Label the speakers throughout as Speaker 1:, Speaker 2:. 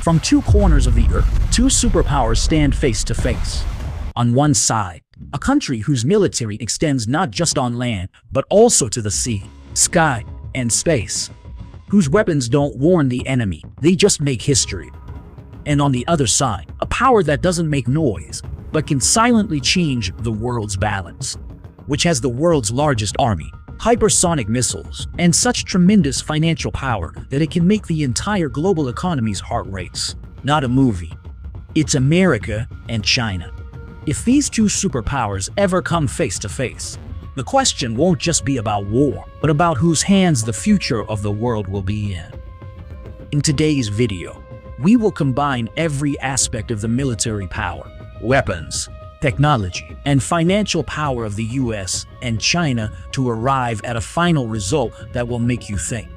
Speaker 1: From two corners of the earth, two superpowers stand face to face. On one side, a country whose military extends not just on land, but also to the sea, sky, and space. Whose weapons don't warn the enemy, they just make history. And on the other side, a power that doesn't make noise, but can silently change the world's balance. Which has the world's largest army, hypersonic missiles, and such tremendous financial power that it can make the entire global economy's heart race. Not a movie. It's America and China. If these two superpowers ever come face to face, the question won't just be about war, but about whose hands the future of the world will be in. In today's video, we will combine every aspect of the military power, weapons, technology, and financial power of the US and China to arrive at a final result that will make you think.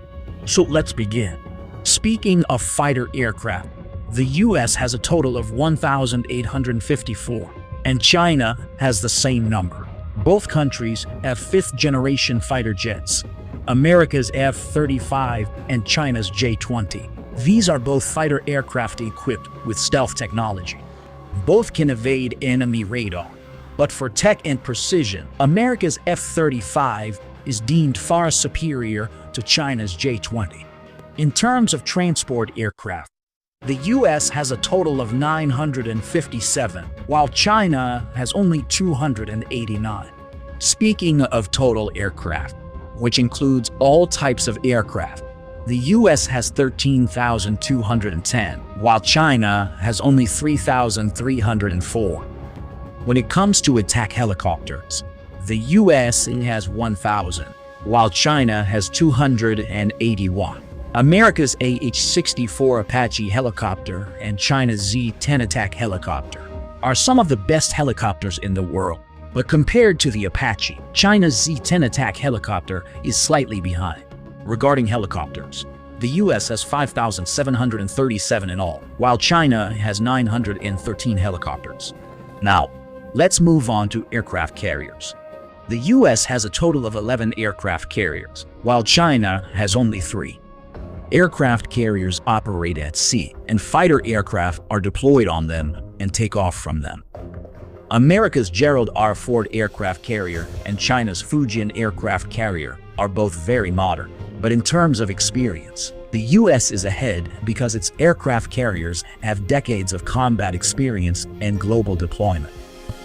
Speaker 1: So let's begin. Speaking of fighter aircraft, the US has a total of 1,854, and China has the same number. Both countries have fifth-generation fighter jets, America's F-35 and China's J-20. These are both fighter aircraft equipped with stealth technology. Both can evade enemy radar. But for tech and precision, America's F-35 is deemed far superior to China's J-20. In terms of transport aircraft, the US has a total of 957, while China has only 289. Speaking of total aircraft, which includes all types of aircraft, the US has 13,210, while China has only 3,304. When it comes to attack helicopters, the US has 1,000, while China has 281. America's AH-64 Apache helicopter and China's Z-10 attack helicopter are some of the best helicopters in the world. But compared to the Apache, China's Z-10 attack helicopter is slightly behind. Regarding helicopters, the US has 5,737 in all, while China has 913 helicopters. Now, let's move on to aircraft carriers. The US has a total of 11 aircraft carriers, while China has only 3. Aircraft carriers operate at sea, and fighter aircraft are deployed on them and take off from them. America's Gerald R. Ford aircraft carrier and China's Fujian aircraft carrier are both very modern. But in terms of experience, the US is ahead because its aircraft carriers have decades of combat experience and global deployment.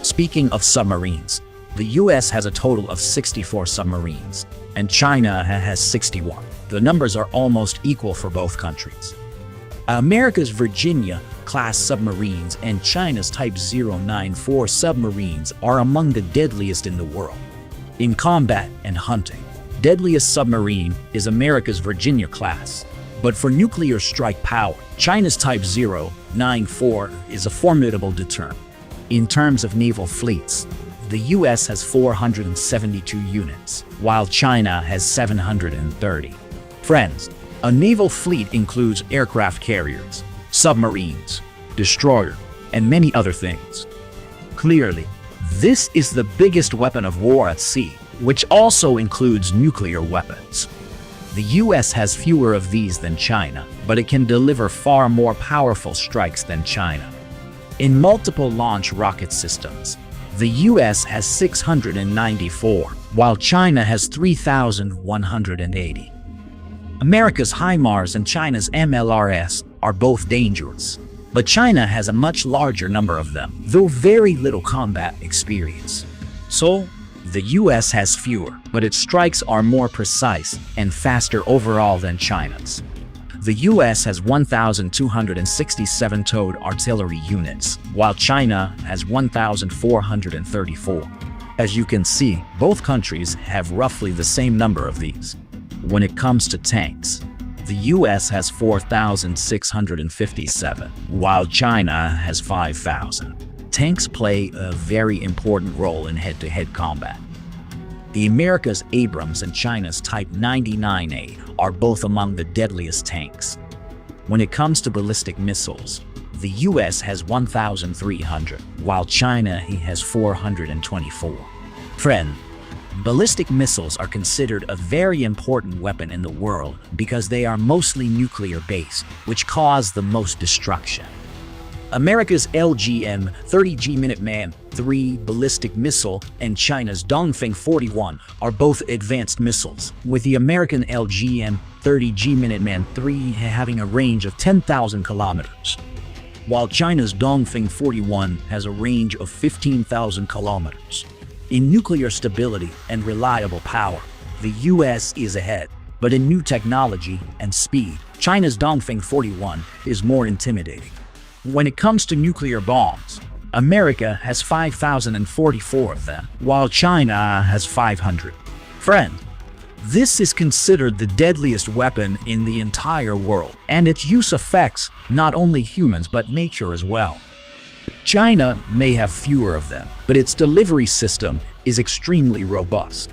Speaker 1: Speaking of submarines, the US has a total of 64 submarines, and China has 61. The numbers are almost equal for both countries. America's Virginia-class submarines and China's Type 094 submarines are among the deadliest in the world. In combat and hunting, deadliest submarine is America's Virginia class. But for nuclear strike power, China's Type 094 is a formidable deterrent. In terms of naval fleets, the US has 472 units, while China has 730. Friends, a naval fleet includes aircraft carriers, submarines, destroyers, and many other things. Clearly, this is the biggest weapon of war at sea, which also includes nuclear weapons. The US has fewer of these than China, but it can deliver far more powerful strikes than China. In multiple launch rocket systems, the US has 694, while China has 3,180. America's HIMARS and China's MLRS are both dangerous, but China has a much larger number of them, though very little combat experience. So, the US has fewer, but its strikes are more precise and faster overall than China's. The US has 1,267 towed artillery units, while China has 1,434. As you can see, both countries have roughly the same number of these. When it comes to tanks, the US has 4,657, while China has 5,000. Tanks play a very important role in head-to-head combat. The America's Abrams and China's Type 99A are both among the deadliest tanks. When it comes to ballistic missiles, the US has 1,300, while China has 424. Friend, Ballistic missiles are considered a very important weapon in the world because they are mostly nuclear-based, which cause the most destruction. America's LGM-30G Minuteman III ballistic missile and China's Dongfeng 41 are both advanced missiles, with the American LGM-30G Minuteman III having a range of 10,000 kilometers, while China's Dongfeng 41 has a range of 15,000 kilometers. In nuclear stability and reliable power, the US is ahead, but in new technology and speed, China's Dongfeng 41 is more intimidating. When it comes to nuclear bombs, America has 5,044 of them, while China has 500. Friend, this is considered the deadliest weapon in the entire world, and its use affects not only humans but nature as well. China may have fewer of them, but its delivery system is extremely robust.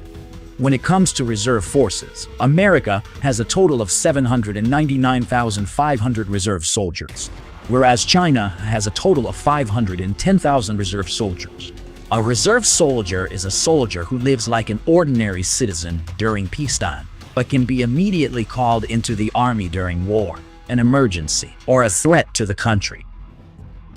Speaker 1: When it comes to reserve forces, America has a total of 799,500 reserve soldiers, whereas China has a total of 510,000 reserve soldiers. A reserve soldier is a soldier who lives like an ordinary citizen during peacetime, but can be immediately called into the army during war, an emergency, or a threat to the country.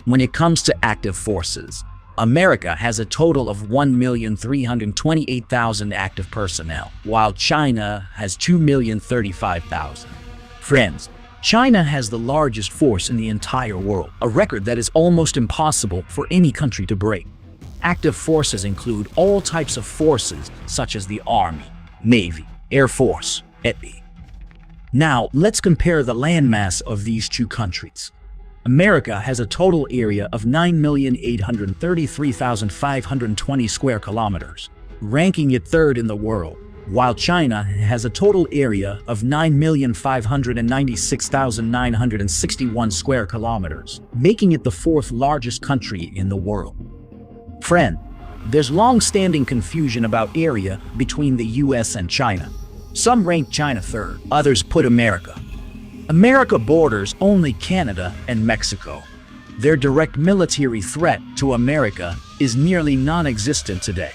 Speaker 1: When it comes to active forces, America has a total of 1,328,000 active personnel, while China has 2,035,000. Friends, China has the largest force in the entire world, a record that is almost impossible for any country to break. Active forces include all types of forces such as the Army, Navy, Air Force, etc. Now, let's compare the landmass of these two countries. America has a total area of 9,833,520 square kilometers, ranking it third in the world, while China has a total area of 9,596,961 square kilometers, making it the fourth largest country in the world. Friend, there's long-standing confusion about area between the US and China. Some rank China third, others put America. America borders only Canada and Mexico. Their direct military threat to America is nearly non-existent today,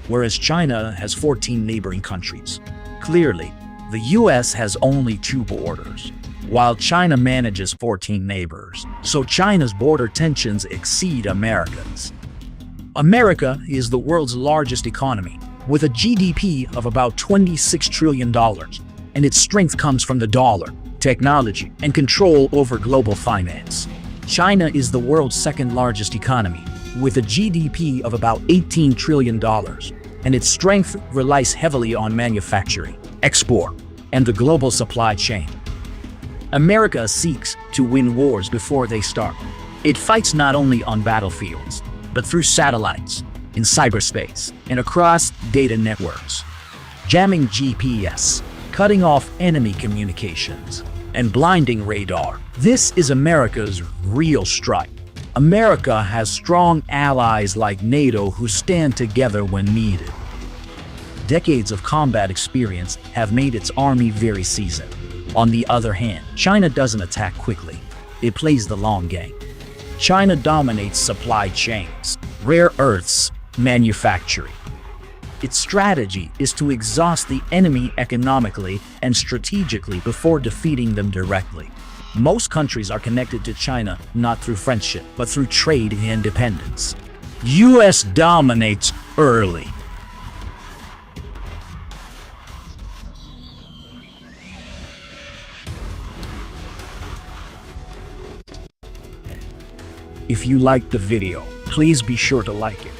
Speaker 1: whereas China has 14 neighboring countries. Clearly, the US has only 2 borders, while China manages 14 neighbors, so China's border tensions exceed America's. America is the world's largest economy, with a GDP of about $26 trillion, and its strength comes from the dollar, technology, and control over global finance. China is the world's second largest economy, with a GDP of about $18 trillion, and its strength relies heavily on manufacturing, export, and the global supply chain. America seeks to win wars before they start. It fights not only on battlefields, but through satellites, in cyberspace, and across data networks, jamming GPS, cutting off enemy communications, and blinding radar. This is America's real strike. America has strong allies like NATO who stand together when needed. Decades of combat experience have made its army very seasoned. On the other hand, China doesn't attack quickly. It plays the long game. China dominates supply chains, rare earths, manufacturing. Its strategy is to exhaust the enemy economically and strategically before defeating them directly. Most countries are connected to China not through friendship, but through trade and independence. US dominates early. If you liked the video, please be sure to like it.